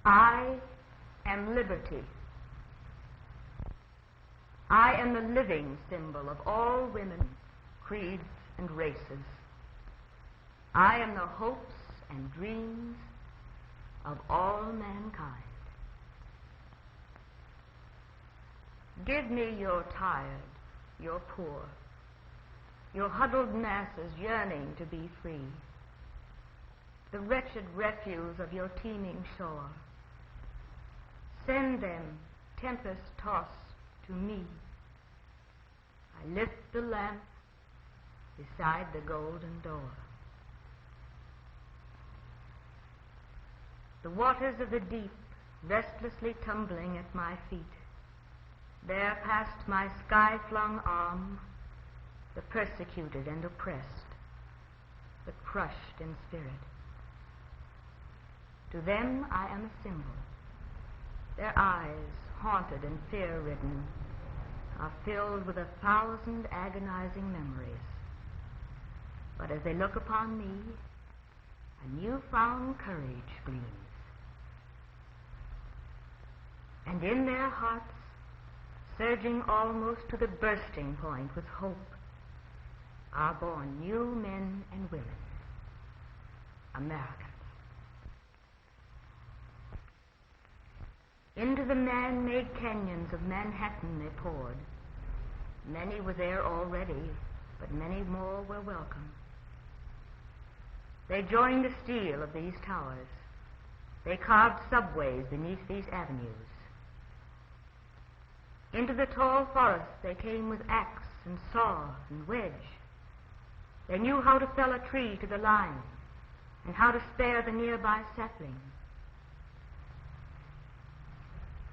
I am liberty. I am the living symbol of all women, creeds, and races. I am the hopes and dreams of all mankind. Give me your tired, your poor, your huddled masses yearning to be free, the wretched refuse of your teeming shore. Send them, tempest-tossed, to me. I lift the lamp beside the golden door. The waters of the deep, restlessly tumbling at my feet, there past my sky-flung arm, the persecuted and oppressed, the crushed in spirit. To them I am a symbol. Their eyes, haunted and fear-ridden, are filled with 1,000 agonizing memories. But as they look upon me, a new-found courage gleams. And in their hearts, surging almost to the bursting point with hope, are born new men and women, Americans. Into the man-made canyons of Manhattan they poured. Many were there already, but many more were welcome. They joined the steel of these towers. They carved subways beneath these avenues. Into the tall forests they came with axe and saw and wedge. They knew how to fell a tree to the line and how to spare the nearby sapling.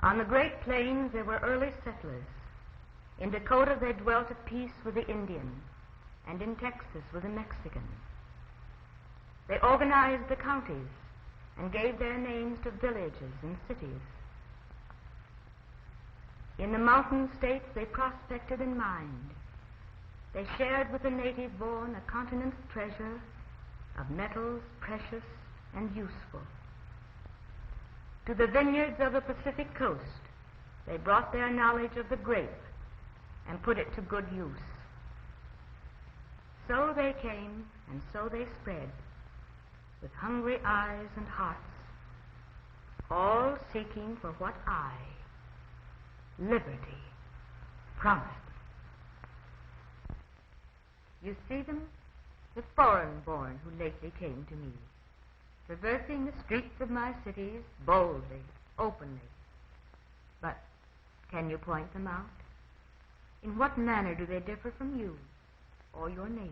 On the Great Plains there were early settlers. In Dakota they dwelt at peace with the Indian, and in Texas with the Mexican. They organized the counties and gave their names to villages and cities. In the mountain states they prospected and mined. They shared with the native born a continent's treasure of metals precious and useful. To the vineyards of the Pacific coast they brought their knowledge of the grape and put it to good use. So they came and so they spread, with hungry eyes and hearts, all seeking for what I, liberty, promised. You see them, the foreign-born who lately came to me, traversing the streets of my cities boldly, openly. But can you point them out? In what manner do they differ from you or your neighbors?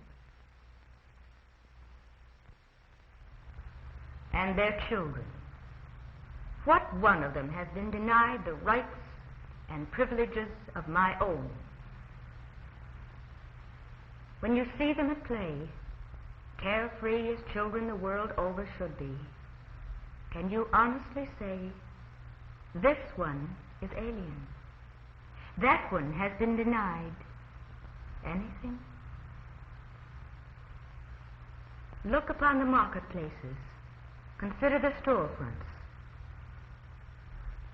And their children. What one of them has been denied the rights and privileges of my own? When you see them at play, carefree as children the world over should be, can you honestly say, this one is alien, that one has been denied anything? Look upon the marketplaces, consider the storefronts.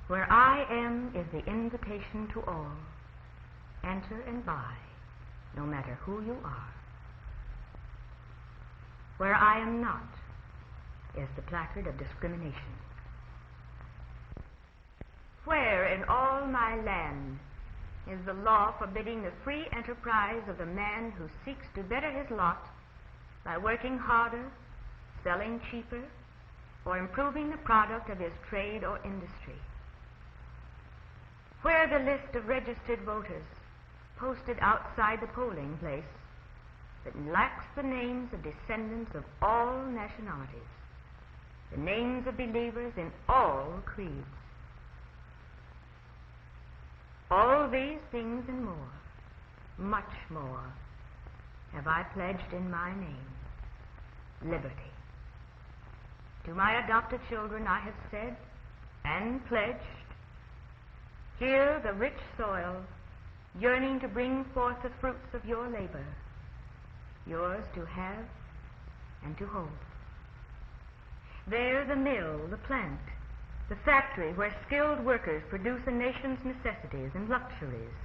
Where I am is the invitation to all. Enter and buy, no matter who you are. Where I am not is the placard of discrimination. Where in all my land is the law forbidding the free enterprise of the man who seeks to better his lot by working harder, selling cheaper, or improving the product of his trade or industry? Where the list of registered voters posted outside the polling place that lacks the names of descendants of all nationalities, the names of believers in all creeds? All these things and more, much more, have I pledged in my name, liberty. To my adopted children I have said and pledged, here the rich soil, yearning to bring forth the fruits of your labor, yours to have and to hold. There the mill, the plant, the factory where skilled workers produce a nation's necessities and luxuries,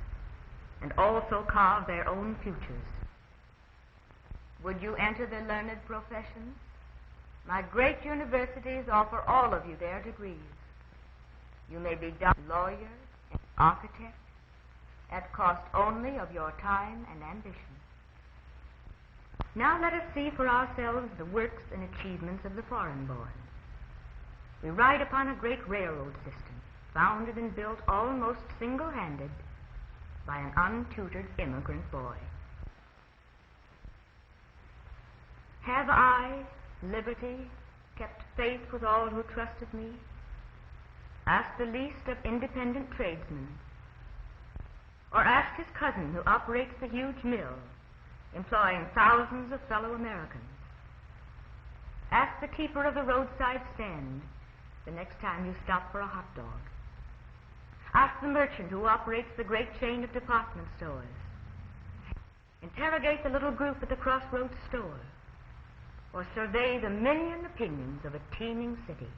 and also carve their own futures. Would you enter the learned professions? My great universities offer all of you their degrees. You may be lawyer and architect at cost only of your time and ambition. Now let us see for ourselves the works and achievements of the foreign-born. We ride upon a great railroad system, founded and built almost single-handed by an untutored immigrant boy. Have I, liberty, kept faith with all who trusted me? Ask the least of independent tradesmen, or ask his cousin who operates the huge mill, employing thousands of fellow Americans. Ask the keeper of the roadside stand the next time you stop for a hot dog. Ask the merchant who operates the great chain of department stores. Interrogate the little group at the crossroads store, or survey the million opinions of a teeming city.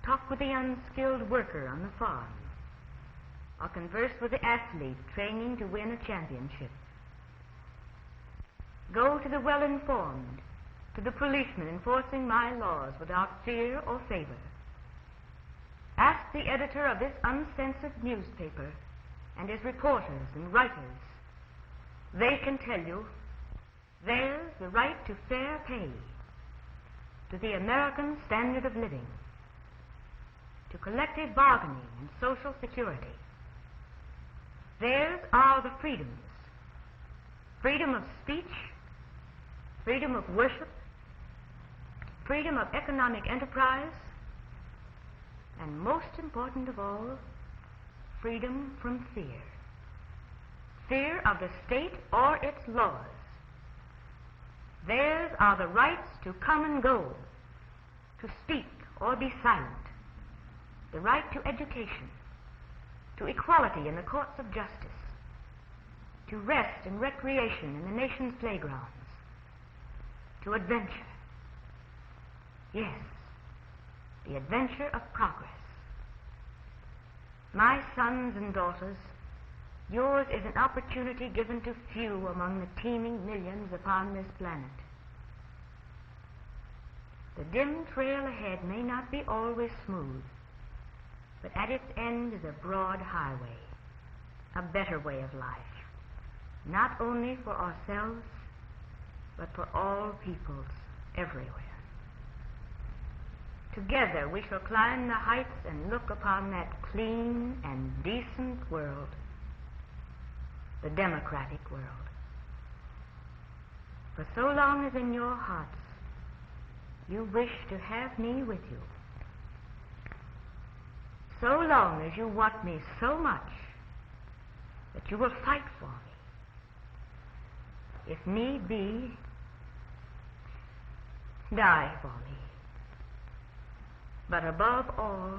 Talk with the unskilled worker on the farm, or converse with the athlete training to win a championship. Go to the well-informed, to the policeman enforcing my laws without fear or favor. Ask the editor of this uncensored newspaper and his reporters and writers. They can tell you there's the right to fair pay, to the American standard of living, to collective bargaining and social security. Theirs are the freedoms: freedom of speech, freedom of worship, freedom of economic enterprise, and most important of all, freedom from fear. Fear of the state or its laws. Theirs are the rights to come and go, to speak or be silent, the right to education, to equality in the courts of justice, to rest and recreation in the nation's playgrounds, to adventure. Yes, the adventure of progress. My sons and daughters, yours is an opportunity given to few among the teeming millions upon this planet. The dim trail ahead may not be always smooth, but at its end is a broad highway, a better way of life, not only for ourselves, but for all peoples everywhere. Together we shall climb the heights and look upon that clean and decent world, the democratic world. For so long as in your hearts you wish to have me with you, so long as you want me so much that you will fight for me, if need be, die for me. But above all,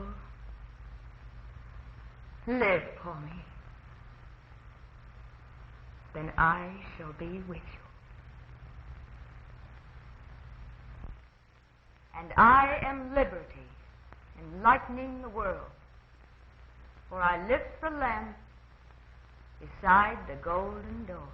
live for me. Then I shall be with you. And I am liberty, enlightening the world, for I lift the lamp beside the golden door.